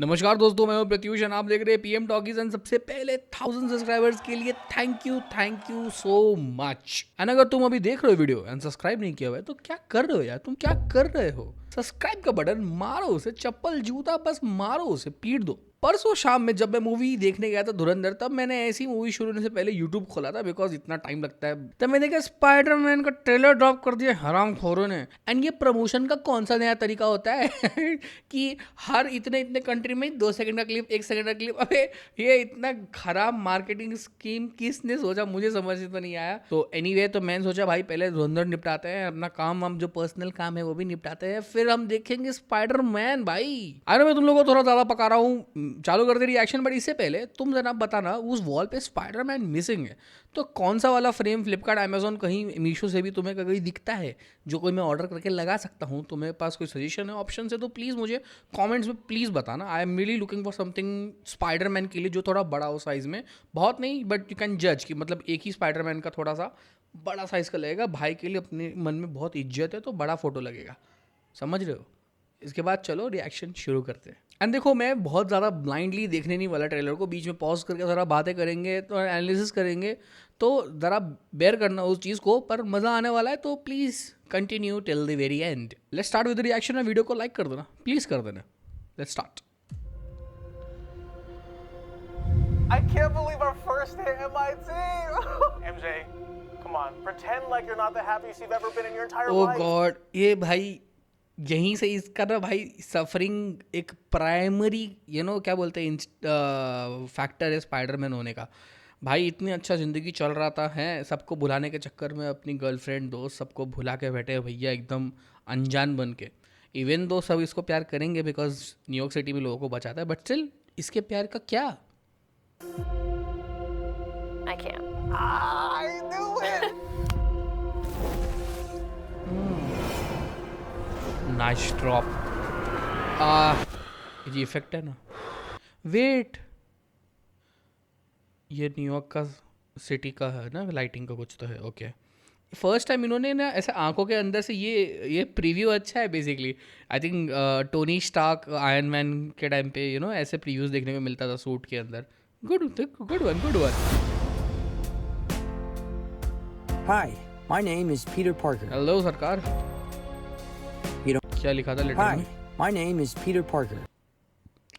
नमस्कार दोस्तों, मैं हूं प्रत्युष और आप देख रहे हैं पीएम टॉकीज। एंड सबसे पहले 1000 सब्सक्राइबर्स के लिए thank you so much. And अगर तुम अभी देख रहे हो वीडियो एंड सब्सक्राइब नहीं किया हुआ है तो क्या कर रहे हो यार, तुम क्या कर रहे हो? सब्सक्राइब का बटन मारो, उसे चप्पल जूता बस मारो, उसे पीट दो। परसों शाम में जब मैं मूवी देखने गया था धुरंधर, तब मैंने ऐसी मूवी शुरू होने से पहले यूट्यूब खोला था बिकॉज इतना टाइम लगता है। तब मैंने देखा स्पाइडरमैन का ट्रेलर ड्रॉप कर दिया हरामखोरों ने। एंड ये प्रमोशन का कौन सा नया तरीका होता है कि हर इतने इतने कंट्री में 2 सेकंड का क्लिप, 1 सेकंड का क्लिप। अबे ये इतना खराब मार्केटिंग स्कीम किसने सोचा, मुझे समझ तो नहीं आया। तो एनीवे तो मैंने सोचा भाई पहले धुरंधर निपटाते हैं, अपना काम, हम जो पर्सनल काम है वो भी निपटाते हैं, फिर हम देखेंगे स्पाइडरमैन। भाई अरे मैं तुम लोगों को थोड़ा ज्यादा पका रहा हूँ, चालू कर दे रिएक्शन। बट इससे पहले तुम जरा बताना, उस वॉल पे स्पाइडरमैन मिसिंग है तो कौन सा वाला फ्रेम फ्लिपकार्ट, अमेजोन, कहीं मीशो से भी तुम्हें कहीं दिखता है जो कोई मैं ऑर्डर करके लगा सकता हूँ? तुम्हें पास कोई सजेशन है, ऑप्शन है तो प्लीज़ मुझे कमेंट्स में प्लीज़ बताना। I am really looking for something Spiderman के लिए जो थोड़ा बड़ा हो साइज़ में, बहुत नहीं बट यू कैन जज कि मतलब एक ही स्पाइडरमैन का थोड़ा सा बड़ा साइज़ का लगेगा। भाई के लिए अपने मन में बहुत इज्जत है तो बड़ा फोटो लगेगा, समझ रहे हो? इसके बाद चलो रिएक्शन शुरू करते हैं। एंड देखो, मैं बहुत ज़्यादा ब्लाइंडली देखने नहीं वाला ट्रेलर को, बीच में पॉज करके ज़रा बातें करेंगे तो एनालिसिस करेंगे, तो ज़रा बेयर करना उस चीज़ को, पर मज़ा आने वाला है तो please continue till the very and. Let's start with reaction. और वीडियो को लाइक कर देना, प्लीज़ कर देना। Let's start. I can't believe our first hit MIT. MJ, come on, pretend like you're not the happiest you've ever been in your entire oh life. God, ये भाई यहीं से इसका ना भाई सफरिंग एक प्राइमरी क्या बोलते हैं फैक्टर है स्पाइडरमैन होने का। भाई इतनी अच्छा ज़िंदगी चल रहा था, है सबको भुलाने के चक्कर में अपनी गर्लफ्रेंड दोस्त सबको भुला के बैठे हैं भैया, एकदम अनजान बन के। इवन दो सब इसको प्यार करेंगे बिकॉज न्यूयॉर्क सिटी में लोगों को बचाता है, बट स्टिल इसके प्यार का क्या? I can't. I knew it. Nice drop. ये इफेक्ट है ना। वेट, ये न्यूयॉर्क का सिटी का है ना, लाइटिंग का कुछ तो है। ओके, फर्स्ट टाइम इन्होंने ना ऐसे आंखों के अंदर से ये प्रीव्यू अच्छा है basically. I think Tony Stark Iron Man के टाइम पे ऐसे प्रीव्यूज देखने को मिलता था सूट के अंदर। Good good one. Hi, my name is Peter Parker. Hello सरकार। Peter. क्या लिखा था लेटर Hi, में? my name is Peter Parker.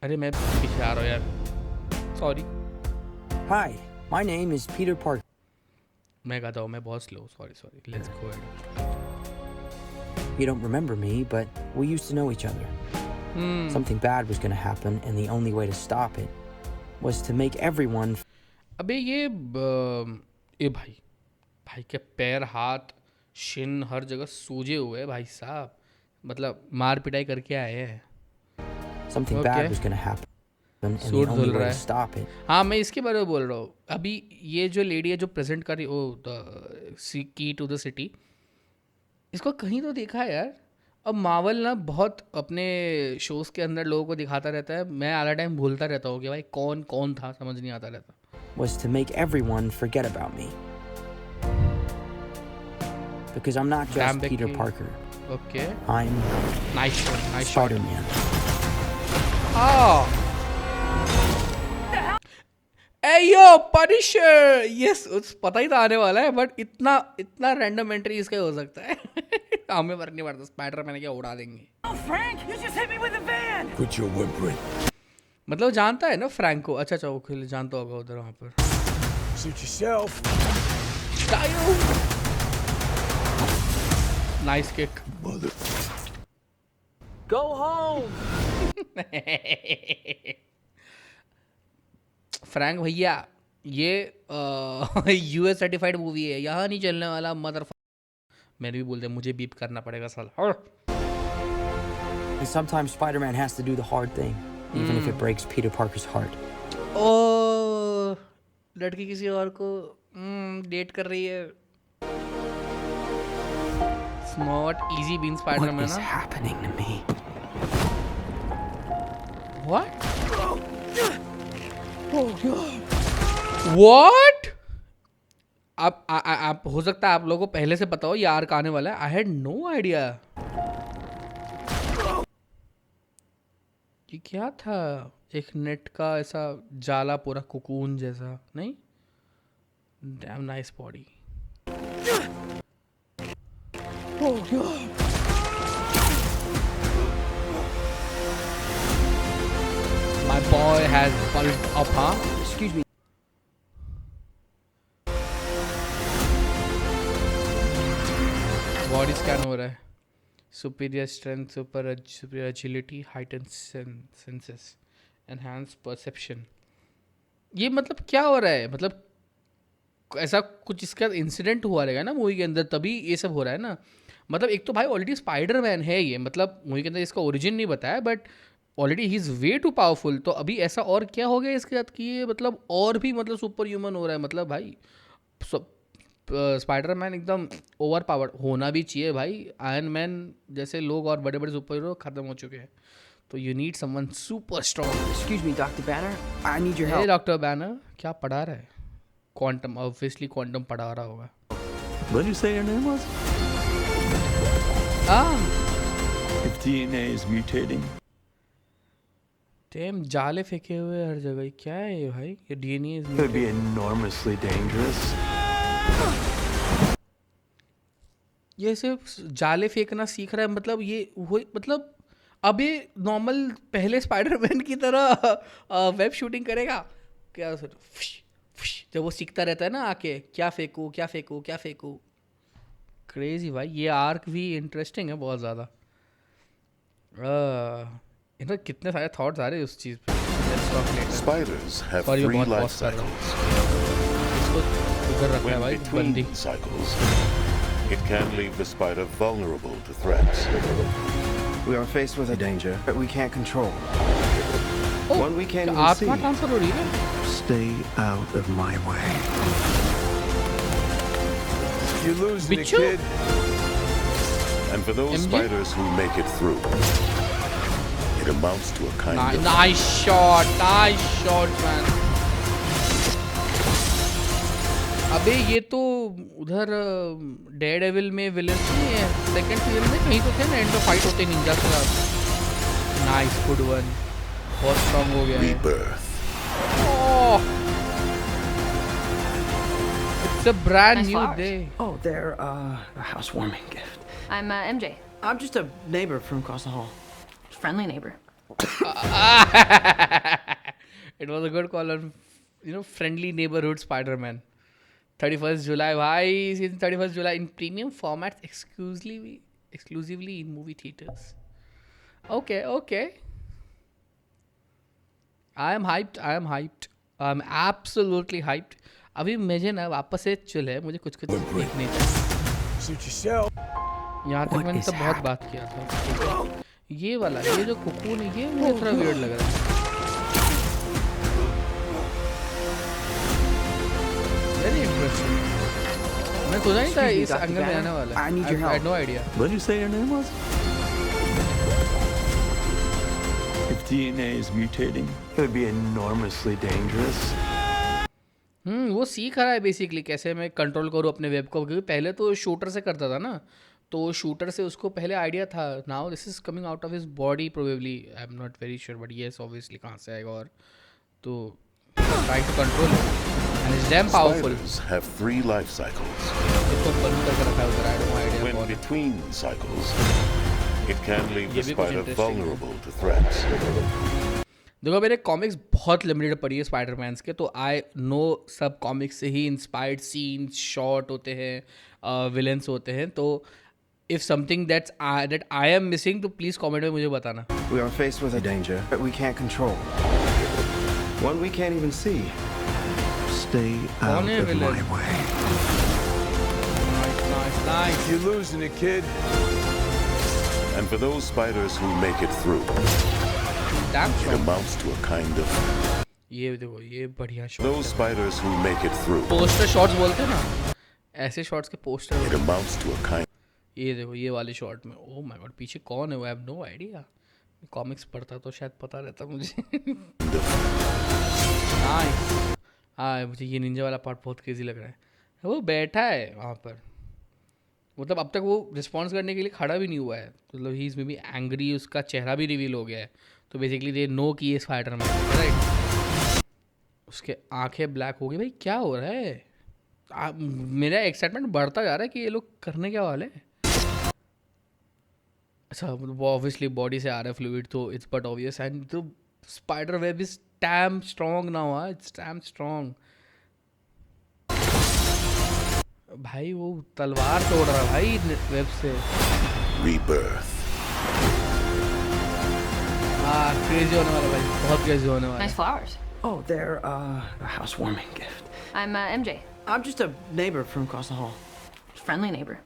अरे मैं पीछे आ रहा हूँ यार, sorry. Hi, my name is Peter Parker. मैं कहता हूँ, मैं बहुत slow, sorry. Let's go ahead. You don't remember me, but we used to know each other. Something bad was going to happen, and the only way to stop it was to make everyone. अबे ये भाई के पैर, हाथ, Shin हर जगह सूजे हुए हैं भाई साहब, मतलब मार पिटाई करके आए हैं। Something Okay. bad was going to happen, and the suit only धुल way रहा to है। stop it. हाँ, मैं इसके बारे में बोल रहा हूँ। अभी ये जो लेडी है जो प्रेजेंट कर रही, oh the key to the city, इसको कहीं तो देखा है यार। अब मावल ना बहुत अपने शोज के अंदर लोगों को दिखाता रहता है, मैं आधा टाइम भूलता रहता हूँ कि भाई कौन कौन था, समझ नहीं आता रहता। Was to make everyone forget about me. Because I'm not Damn, just Peter Becky. Parker. Okay, I'm nice shot. Spider-Man. एयो पनिशर, यस, पता ही था आने वाला है, बट इतना रैंडम एंट्री इसका हो सकता है। हमें फर्क नहीं पड़ता, स्पाइडरमैन क्या उड़ा देंगे। Oh, Frank, you just hit me with a van. Quit your whimpering. मतलब जानता है ना फ्रैंक को? अच्छा वो खेल जानता होगा उधर वहाँ पर। Suit yourself. Nice kick. Mother. Go home. Frank भैया, ये यूएस सर्टिफाइड मूवी है, यहाँ नहीं चलने वाला मदर। मैंने भी बोलते मुझे बीप करना पड़ेगा साला। And sometimes Spider-Man has to do the hard thing, even if it breaks Peter Parker's heart. ओ लड़की किसी और को डेट कर रही है। Smart easy bean What Spiderman is ना। happening to me? What what? आप हो सकता है आप लोगों को पहले से पता हो ये आर्क आने वाला है। I had no idea. ये क्या था, एक नेट का ऐसा जाला पूरा कुकून जैसा, नहीं? Damn nice body. Oh God! My boy has bulked up, huh? Excuse me. Body scan हो रहा है. Superior strength, superior agility, heighten senses, enhance perception. ये मतलब क्या हो रहा है? मतलब ऐसा कुछ इसका इंसिडेंट हुआ रहेगा ना मूवी के अंदर, तभी ये सब हो रहा है ना. मतलब एक तो भाई ऑलरेडी स्पाइडरमैन है ये, मतलब मूवी के अंदर इसका ओरिजिन नहीं बताया, but already he is way too powerful. तो अभी ऐसा और क्या हो गया इसके साथ कि ये मतलब और भी मतलब सुपर ह्यूमन हो रहा है. मतलब भाई स्पाइडरमैन एकदम ओवर पावर्ड होना भी चाहिए भाई. आयरन मैन जैसे लोग और बड़े बड़े सुपर हीरो खत्म हो चुके हैं, तो you need someone super strong. Excuse me, Dr. Banner. I need your hey help. Doctor Banner, क्या पढ़ा रहा है? क्वांटम, ऑब्वियसली क्वांटम पढ़ा रहा होगा. What did you say your name was? If DNA is mutating, टेम जाले फेंके हुए हर जगह. ये क्या है ये भाई? ये DNA it could be enormously dangerous. ये सिर्फ जाले फेंकना सीख रहा है. मतलब ये वो मतलब अब ये नॉर्मल पहले स्पाइडरमैन की तरह वेब शूटिंग करेगा क्या? सर जब वो सीखता रहता है ना आके, क्या फेंकूँ क्या फेंकूँ क्या फेंकूँ. क्रेजी भाई. ये आर्क भी इंटरेस्टिंग है बहुत ज़्यादा. इनका कितने सारे थॉट्स आ रहे हैं उस चीज़ पे. Spiders have Sorry, three बहुत life pause कर रहा हूँ. cycles. इसको उधर रखना है When भाई between बंदी. cycles, it can leave the spider vulnerable to threats. We are faced with a danger that we can't control. One we can't even आत्मा see. ट्रांसफर हो रही है. Stay out of my way. You're losing a Bichu? kid. And for those MJ? spiders who make it through, it amounts to a kind of Nice shot man. अबे ये तो उधर dare devil में villains नहीं है, second season में कहीं तो थे ना, एंड में फाइट होते निंजा के साथ. Nice, good one. बहुत स्ट्रांग हो गया है. rebirth. It's a brand Nice new flowers. Day. Oh, they're a housewarming gift. I'm MJ, I'm just a neighbor from across the hall. friendly neighbor. It was a good call on, friendly neighborhood Spider-Man. 31st July, भाई. Season 31st July in premium formats exclusively in movie theaters. Okay. I am hyped. I'm absolutely hyped. अभी मुझे ना वापस से chill है, मुझे कुछ देखने चाहिए. Suit yourself. यहाँ तक मैंने तब बहुत बात किया था. ये वाला, ये जो कुकून है, ये मुझे थोड़ा वियर्ड लग रहा है. Very interesting. मैं सोचा नहीं था इस Dr. एंगल में आने Banner, वाला है. I need your I had help. no idea. What did you say your name was? If DNA is mutating, it could be enormously dangerous. वो सीख रहा है बेसिकली कैसे मैं कंट्रोल करूँ अपने वेब को, क्योंकि पहले तो शूटर से करता था ना, तो शूटर से उसको पहले आइडिया था. Now this is coming out of his body probably. I am not very sure, but yes obviously कहाँ से आएगा. और तो trying to control and is damn powerful. Spiders have three life cycles. इसको बंद करके रखा है उधर. I don't know idea. When between cycles, it can leave ये the भी कुछ spider interesting है. vulnerable to threats. देखो मैंने कॉमिक्स बहुत लिमिटेड पढ़ी है स्पाइडरमैन्स के, तो आई नो सब कॉमिक्स से ही इंस्पायर्ड सीन्स शॉट होते हैं, विलेंस होते हैं. तो if something that I am missing, तो प्लीज़ कमेंट में मुझे बताना. We are faced with a danger that we can't control. One we can't even see. Stay कौन है out of villain? my way. Nice. You're losing a kid. And for those spiders who make it through, dam it shot. amounts to a kind of ये देखो, ये बढ़िया those shot. spiders who make it through. Poster shots बोलते हैं ना, ऐसे shots के It poster. amounts to a kind. ये देखो, ये वाले शॉट में, ओह माय गॉड, पीछे कौन है वो? I have no idea. Comics पढ़ता तो शायद पता रहता मुझे. नाइस. हाँ, मुझे ये निंजा वाला पार्ट बहुत क्रेजी लग रहा है. वो बैठा है वहाँ पर, मतलब अब तक वो रिस्पॉन्स करने के लिए खड़ा भी नहीं हुआ है. मतलब he is may be angry, उसका चेहरा भी रिवील हो गया है, तो बेसिकली दे नो कि ये स्पाइडरमैन, राइट। उसके आंखें ब्लैक हो गई। भाई क्या हो रहा है? मेरा एक्साइटमेंट बढ़ता जा रहा है कि ये लोग करने क्या वाले हैं। अच्छा, वो ऑब्वियसली बॉडी से आ रहा है फ्लूइड, तो it's but obvious. And the spider web is damn strong now, it's damn strong. भाई वो तलवार तोड़ रहा भाई वेब से। Rebirth. हाँ, क्रेजी होने वाला भाई, बहुत क्रेजी होने वाला। Nice flowers. Oh, they're a housewarming gift. I'm MJ. I'm just a neighbor from across the hall. Friendly neighbor.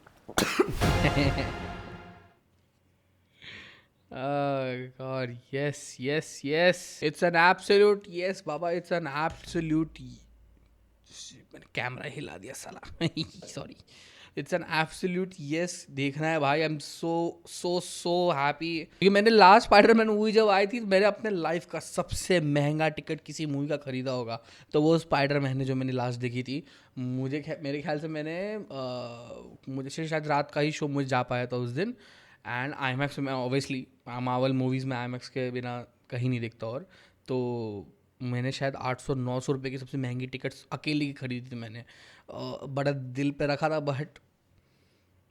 Oh God, yes, yes, yes. It's an absolute yes, Baba. It's an absolute. मैंने camera हिला दिया साला। Sorry. It's an absolute yes. देखना है भाई। I am so happy क्योंकि मैंने last Spiderman movie जब आई थी, मैंने अपने लाइफ का सबसे महंगा टिकट किसी मूवी का खरीदा होगा तो वो स्पाइडरमैन है जो मैंने लास्ट देखी थी। मेरे ख्याल से मैंने मुझे शायद रात का ही शो मुझे जा पाया था उस दिन। एंड IMAX में ऑब्वियसली मार्वल मूवीज़ में IMAX के बिना कहीं नहीं देखता। और तो मैंने शायद 800-900 रुपये की सबसे महंगी टिकट्स अकेले की खरीदी थी मैंने। बड़ा दिल पे रखा था, बट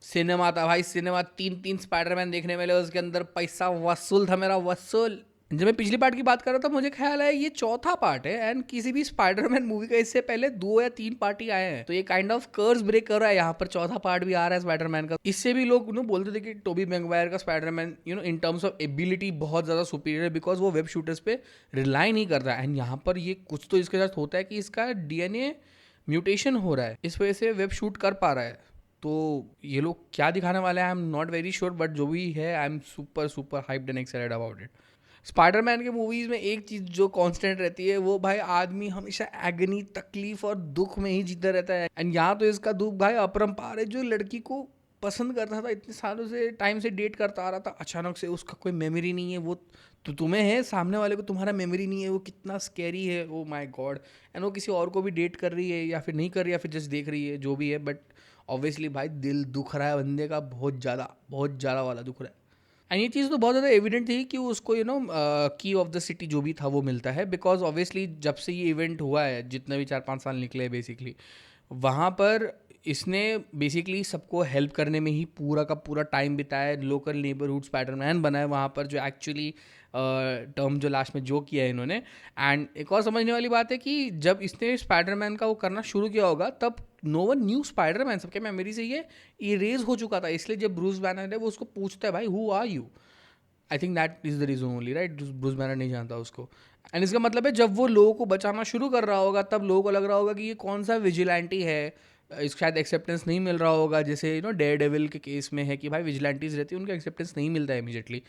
सिनेमा था भाई, सिनेमा। 3 स्पाइडरमैन देखने मिले उसके अंदर, पैसा वसूल था मेरा, वसूल। जब मैं पिछली पार्ट की बात कर रहा था, मुझे ख्याल है ये चौथा पार्ट है। एंड किसी भी स्पाइडरमैन मूवी का इससे पहले 2 या 3 पार्ट ही आए हैं, तो ये काइंड ऑफ कर्स ब्रेक कर रहा है। यहाँ पर चौथा पार्ट भी आ रहा है स्पाइडरमैन का। इससे भी लोग बोलते थे कि टोबी मैगवायर का Spiderman in terms of ability बहुत ज़्यादा सुपीरियर है, बिकॉज वो वेब शूटर्स पे रिलाई नहीं करता। एंड यहाँ पर ये कुछ तो इसके साथ होता है कि इसका DNA म्यूटेशन हो रहा है, इस वजह से वेब शूट कर पा रहा है। तो ये लोग क्या दिखाने वाले हैं आई am not very sure, but जो भी है I am super hyped and excited about it. Spiderman के मूवीज़ में एक चीज़ जो कांस्टेंट रहती है वो भाई, आदमी हमेशा एगनी, तकलीफ और दुख में ही जीता रहता है। एंड यहाँ तो इसका दुख भाई अपरंपार है। जो लड़की को पसंद करता था, इतने सालों से टाइम से डेट करता आ रहा था, अचानक से उसका कोई मेमोरी नहीं है। वो तो तुम्हें है, सामने वाले को तुम्हारा मेमोरी नहीं है। वो कितना स्कैरी है, ओ माय गॉड। एंड वो किसी और को भी डेट कर रही है या फिर नहीं कर रही है, या फिर जस्ट देख रही है, जो भी है। बट ऑब्वियसली भाई दिल दुख रहा है बंदे का, बहुत ज़्यादा वाला दुख रहा है। एंड ये चीज़ तो बहुत ज़्यादा एविडेंट थी कि उसको की ऑफ द सिटी जो भी था वो मिलता है, बिकॉज ऑब्वियसली जब से ये इवेंट हुआ है, जितने भी 4-5 साल निकले हैं बेसिकली, वहाँ पर इसने बेसिकली सबको हेल्प करने में ही पूरा का पूरा टाइम बिताया है। लोकल नेबरहुड स्पाइडरमैन बना है वहाँ पर, जो एक्चुअली टर्म जो लास्ट में जो किया है इन्होंने। एंड एक और समझने वाली बात है कि जब इसने स्पाइडरमैन का वो करना शुरू किया होगा, तब नो वन न्यू स्पाइडरमैन, सबके मेमोरी से ये इरेज हो चुका था। इसलिए जब ब्रूस बैनर है वो उसको पूछता है, भाई who are you? I think that is the reason only, right? Bruce Banner नहीं जानता उसको। एंड इसका मतलब है जब वो लोगों को बचाना शुरू कर रहा होगा, तब लोगों को लग रहा होगा कि ये कौन सा विजिलेंटी है। इसको शायद एक्सेप्टेंस नहीं मिल रहा होगा, जैसे डेयर डेविल के केस में है कि भाई विजिलेंटीज रहती है, उनको एक्सेप्टेंस नहीं मिलता है इमीडिएटली।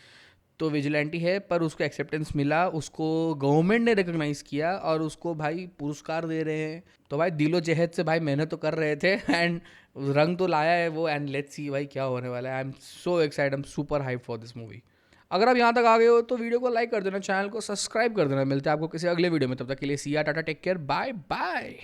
तो विजिलेंटी है, पर उसको एक्सेप्टेंस मिला, उसको गवर्नमेंट ने रिकॉग्नाइज़ किया और उसको भाई पुरस्कार दे रहे हैं। तो भाई दिलो जहद से भाई मेहनत तो कर रहे थे एंड रंग तो लाया है वो। एंड लेट्स सी भाई क्या होने वाला है। I am so excited, I am super hype for this movie. अगर आप यहाँ तक आ गए हो तो वीडियो को लाइक कर देना, चैनल को सब्सक्राइब कर देना। मिलते हैं आपको किसी अगले वीडियो में, तब तक के लिए see ya tata, take care, bye bye.